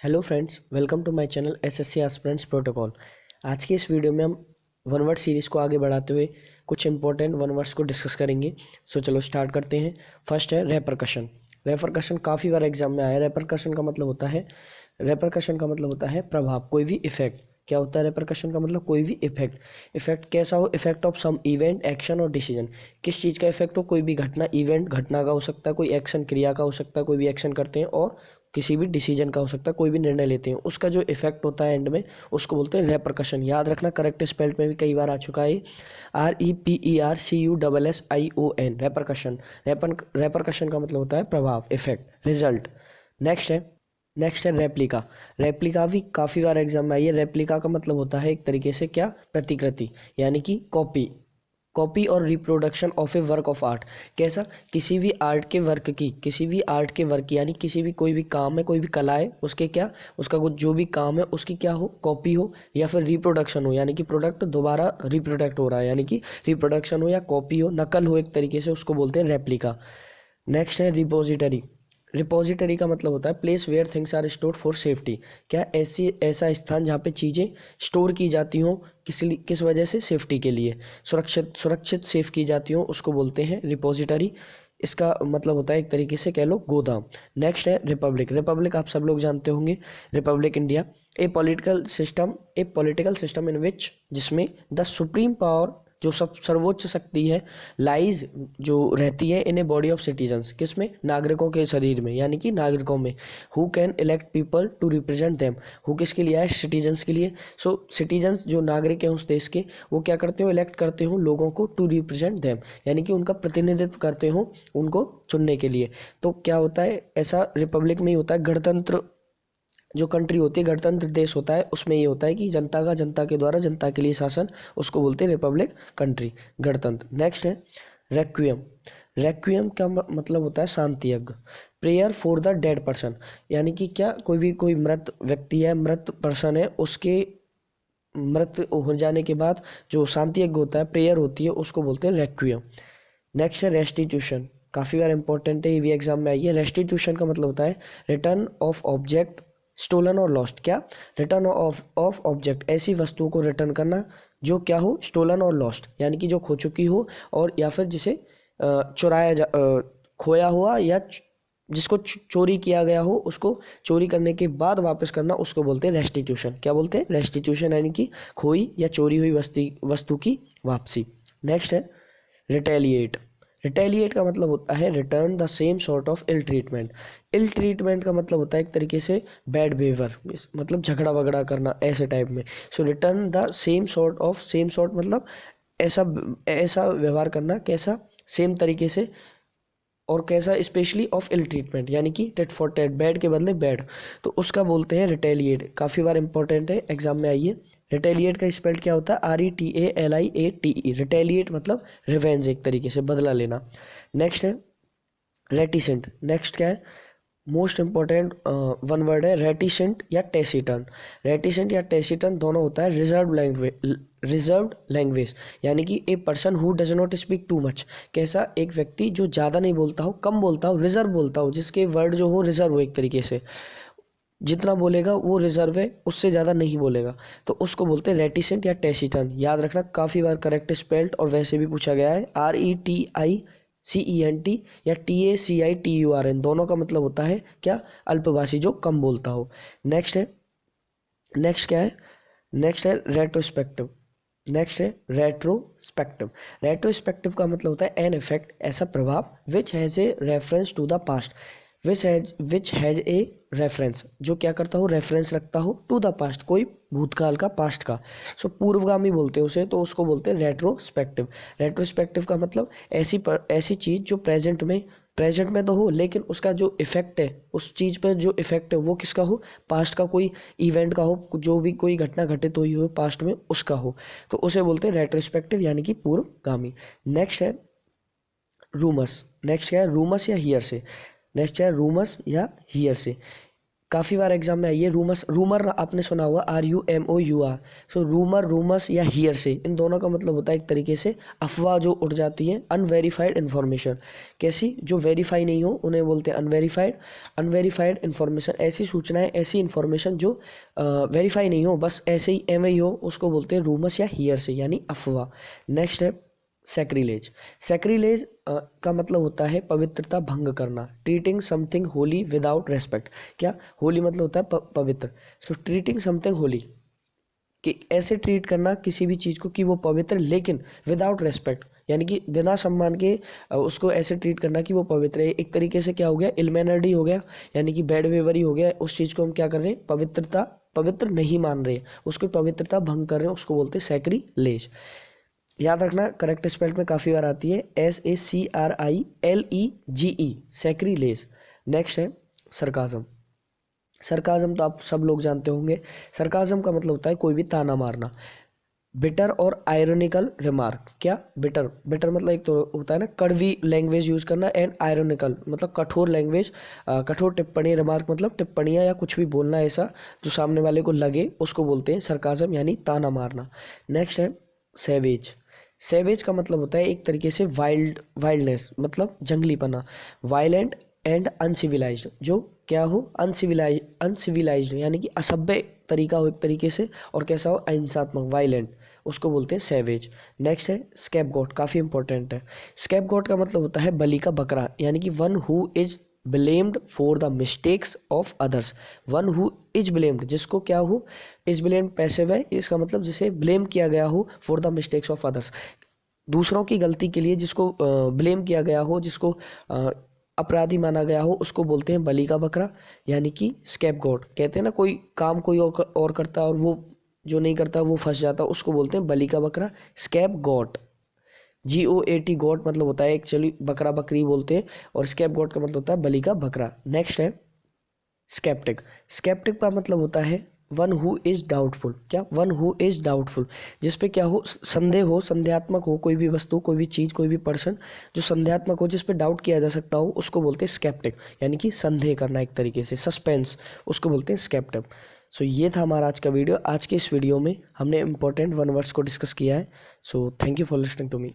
Hello friends, welcome to my channel SSC aspirants protocol. आज की इस वीडियो में हम वन वर्ड सीरीज़ को आगे बढ़ाते हुए कुछ इंपॉर्टेंट वन वर्ड्स को डिस्कस करेंगे। सो चलो स्टार्ट करते हैं। फर्स्ट है रेपरकशन। रेपरकशन काफ़ी बार एग्जाम में आया है। रेपरकशन का मतलब होता है प्रभाव, कोई भी इफेक्ट। क्या होता है रेपरकशन का मतलब? कोई भी इफेक्ट। इफेक्ट कैसा हो? Effect of some event, action और डिसीजन। किस चीज़ का इफेक्ट हो? कोई भी घटना, इवेंट घटना का हो सकता है, कोई एक्शन क्रिया का हो सकता है, कोई भी एक्शन करते हैं, और किसी भी डिसीजन का हो सकता है, कोई भी निर्णय लेते हैं, उसका जो इफेक्ट होता है एंड में, उसको बोलते हैं रेपरकशन। याद रखना, करेक्ट स्पेल्ड में भी कई बार आ चुका है। REPERCUSSION, repercussion. रेपरकशन का मतलब होता है प्रभाव, इफेक्ट, रिजल्ट। नेक्स्ट है रेप्लिका। रेप्लिका भी काफ़ी बार एग्जाम में आई है। रेप्लिका का मतलब होता है एक तरीके से क्या? प्रतिकृति, यानी कि कॉपी। कॉपी और reproduction of A work of art. कैसा? किसी भी आर्ट के वर्क यानी किसी भी कोई भी काम है, कोई भी कला है, उसके क्या, उसका कुछ जो भी काम है उसकी क्या हो? कॉपी हो, या फिर रिप्रोडक्शन हो, यानी कि प्रोडक्ट दोबारा रिप्रोडक्ट हो रहा है, यानी कि रिप्रोडक्शन हो या कॉपी हो, नकल हो एक तरीके से, उसको बोलते हैं रेप्लिका। नेक्स्ट है रिपोजिटरी। रिपोजिटरी का मतलब होता है place where things are store for safety. क्या? ऐसा स्थान जहाँ पे चीज़ें स्टोर की जाती हों, किस वजह से? सेफ्टी के लिए, सुरक्षित सेफ की जाती हों, उसको बोलते हैं रिपोजिटरी। इसका मतलब होता है एक तरीके से कह लो गोदाम। नेक्स्ट है रिपब्लिक। रिपब्लिक आप सब लोग जानते होंगे, republic India. A political system in which, जिसमें द सुप्रीम पावर, जो सब सर्वोच्च शक्ति है, लाइज, जो रहती है, in a body of citizens, किसमें? नागरिकों के शरीर में, यानी कि नागरिकों में। Who can elect people to represent them. Who किसके लिए है? सिटीजन्स के लिए। सो सिटीजन्स जो नागरिक हैं उस देश के, वो क्या करते हो? इलेक्ट करते हो लोगों को, टू रिप्रेजेंट देम, यानी कि उनका प्रतिनिधित्व करते हो उनको चुनने के लिए। तो क्या होता है? ऐसा रिपब्लिक में ही होता है। गणतंत्र जो कंट्री होती है, गणतंत्र देश होता है, उसमें ये होता है कि जनता के द्वारा जनता के लिए शासन, उसको बोलते हैं रिपब्लिक कंट्री, गणतंत्र। नेक्स्ट है रेक्वियम। रेक्वियम का मतलब होता है शांति यज्ञ। Prayer for the dead person, यानी कि क्या? कोई मृत व्यक्ति है, मृत पर्सन है, उसके मृत हो जाने के बाद जो शांति यज्ञ होता है, प्रेयर होती है, उसको बोलते हैं रेक्वियम। नेक्स्ट है रेस्टिट्यूशन। काफ़ी बार इंपॉर्टेंट है, ये भी एग्जाम में आई है। रेस्टिट्यूशन का मतलब होता है रिटर्न ऑफ ऑब्जेक्ट स्टोलन और लॉस्ट। क्या? रिटर्न ऑफ ऑब्जेक्ट, ऐसी वस्तुओं को रिटर्न करना जो क्या हो? स्टोलन और लॉस्ट, यानी कि जो खो चुकी हो, और या फिर जिसे खोया हुआ, या जिसको चोरी किया गया हो, उसको चोरी करने के बाद वापस करना, उसको बोलते हैं रेस्टिट्यूशन। क्या बोलते हैं? रेस्टिट्यूशन, यानी कि खोई या चोरी हुई वस्तु की वापसी। नेक्स्ट है रिटेलिएट। रिटेलिएट का मतलब होता है return the same sort of ill treatment. Ill treatment का मतलब होता है एक तरीके से बैड बिहेवियर, मतलब झगड़ा वगड़ा करना, ऐसे टाइप में। सो रिटर्न द सेम सॉर्ट मतलब ऐसा ऐसा व्यवहार करना, कैसा? सेम तरीके से, और कैसा? स्पेशली ऑफ इल ट्रीटमेंट, यानी कि टेट फॉर टेट, बैड के बदले बैड, तो उसका बोलते हैं रिटेलिएट। काफ़ी बार इंपॉर्टेंट है, एग्जाम में आइए। रिटेलिएट का स्पेल्ड क्या होता है? RETALIATE। रिटेलिएट मतलब रिवेंज, एक तरीके से बदला लेना। नेक्स्ट है रेटिसेंट। नेक्स्ट क्या है? मोस्ट इंपॉर्टेंट वन वर्ड है रेटिसेंट या टेसिटन। रेटिसेंट या टेसिटन दोनों होता है रिजर्व्ड लैंग्वेज, यानी कि a person who does not speak too much. कैसा? एक व्यक्ति जो ज़्यादा नहीं बोलता हो, कम बोलता हो, रिजर्व बोलता हो, जिसके वर्ड जो हो रिजर्व हो, एक तरीके से जितना बोलेगा वो रिजर्व है, उससे ज़्यादा नहीं बोलेगा, तो उसको बोलते हैं रेटिसेंट या टेसिटन। याद रखना, काफ़ी बार करेक्ट स्पेल्ड और वैसे भी पूछा गया है। RETICENT या TACITURN, दोनों का मतलब होता है क्या? अल्पभाषी, जो कम बोलता हो। नेक्स्ट है नेक्स्ट क्या है? नेक्स्ट है रेट्रोस्पेक्टिव। नेक्स्ट है रेट्रोस्पेक्टिव। रेट्रोस्पेक्टिव का मतलब होता है एन इफेक्ट, ऐसा प्रभाव, which has a reference to the past. Which has a reference, जो क्या करता हो? रेफरेंस रखता हो, टू द पास्ट, कोई भूतकाल का, पास्ट का। सो पूर्वगामी बोलते हैं उसे, तो उसको बोलते हैं रेट्रोस्पेक्टिव। रेट्रोस्पेक्टिव का मतलब ऐसी चीज़ जो प्रेजेंट में तो हो, लेकिन उसका जो इफेक्ट है, उस चीज़ पर जो इफेक्ट है, वो किसका हो? पास्ट का, कोई इवेंट का हो, जो भी कोई घटना घटित हुई हो पास्ट में, उसका हो, तो उसे बोलते हैं रेट्रोस्पेक्टिव, यानी कि पूर्वगामी। नेक्स्ट है रूमस। नेक्स्ट क्या है? रूमस या हियर से। नेक्स्ट है रूमस या हियर से। काफ़ी बार एग्जाम में आई है। रूमस, रूमर आपने सुना होगा, RUMOUR। सो रूमर, रूमस या हियर से, इन दोनों का मतलब होता है एक तरीके से अफवाह जो उड़ जाती है, अनवेरीफाइड इन्फॉर्मेशन। कैसी? जो वेरीफाई नहीं हो उन्हें बोलते हैं अनवेरीफाइड। अनवेरीफाइड इन्फॉर्मेशन, ऐसी सूचनाएं, ऐसी इन्फॉर्मेशन जो वेरीफाई नहीं हो, बस ऐसे ही एम हो, उसको बोलते हैं रूमस या हियर से, यानी अफवाह। नेक्स्ट है सैक्रिलेज। सैक्रिलेज का मतलब होता है पवित्रता भंग करना, treating something Holi without respect. क्या? होली मतलब होता है पवित्र। सो ट्रीटिंग समथिंग होली, कि ऐसे ट्रीट करना किसी भी चीज़ को कि वो पवित्र, लेकिन विदाउट रेस्पेक्ट, यानी कि बिना सम्मान के उसको ऐसे ट्रीट करना कि वो पवित्र है। एक तरीके से क्या हो गया? इलमेनर्डी हो गया, यानी कि बैड वेवरी हो गया। उस चीज़ को हम क्या कर रहे हैं? पवित्र नहीं मान रहे, उसकी पवित्रता भंग कर रहे हैं, उसको बोलते हैं सैक्रिलेज। याद रखना, करेक्ट स्पेल में काफ़ी बार आती है, SACRILEGE, सैक्रिलेज। नेक्स्ट है सरकाजम। सरकाजम तो आप सब लोग जानते होंगे। सरकाजम का मतलब होता है कोई भी ताना मारना। बिटर और आयरोनिकल रिमार्क। क्या? बिटर, बिटर मतलब एक तो होता है ना कड़वी लैंग्वेज यूज करना, एंड आयरोनिकल मतलब कठोर लैंग्वेज, कठोर टिप्पणी। रिमार्क मतलब टिप्पणियाँ या कुछ भी बोलना ऐसा जो सामने वाले को लगे, उसको बोलते हैं सरकाजम, यानी ताना मारना। नेक्स्ट है सैवेज। सैवेज का मतलब होता है एक तरीके से वाइल्डनेस, मतलब जंगलीपना। वायलेंट एंड अनसिविलाइज्ड, जो क्या हो? अनसिविलाइज्ड, यानी कि असभ्य तरीका हो एक तरीके से, और कैसा हो? अहिंसात्मक, वायलेंट, उसको बोलते हैं सैवेज। नेक्स्ट है स्कैपगोट, काफ़ी इंपॉर्टेंट है। स्कैपगोट का मतलब होता है बलि का बकरा, यानी कि one who is blamed for the mistakes of others. One who is blamed, जिसको क्या हो? इज ब्लेम्ड पैसिव है, इसका मतलब जिसे ब्लेम किया गया हो for the mistakes of others, दूसरों की गलती के लिए जिसको ब्लेम किया गया हो, जिसको अपराधी माना गया हो, उसको बोलते हैं बलि का बकरा, यानी कि स्कैपगोट। कहते हैं ना कोई काम कोई और करता है और वो जो नहीं करता वो फंस जाता, उसको बोलते हैं बलि का बकरा, स्कैपगोट। GOAT, गोट मतलब होता है एक्चुअली बकरा, बकरी बोलते हैं, और स्कैपगोट का मतलब होता है बलि का बकरा। नेक्स्ट है स्केप्टिक। स्केप्टिक का मतलब होता है वन हु इज डाउटफुल। क्या? वन हु इज डाउटफुल, जिस पे क्या हो? संदेह हो, संदेहात्मक हो, कोई भी वस्तु, कोई भी चीज़, कोई भी पर्सन जो संदेहात्मक हो, जिस पे डाउट किया जा सकता हो, उसको बोलते हैं स्केप्टिक, यानी कि संदेह करना एक तरीके से, सस्पेंस, उसको बोलते हैं स्केप्टिक। सो ये था हमारा आज का वीडियो। आज के इस वीडियो में हमने इंपॉर्टेंट वन वर्ड्स को डिस्कस किया है। So thank you for listening to me.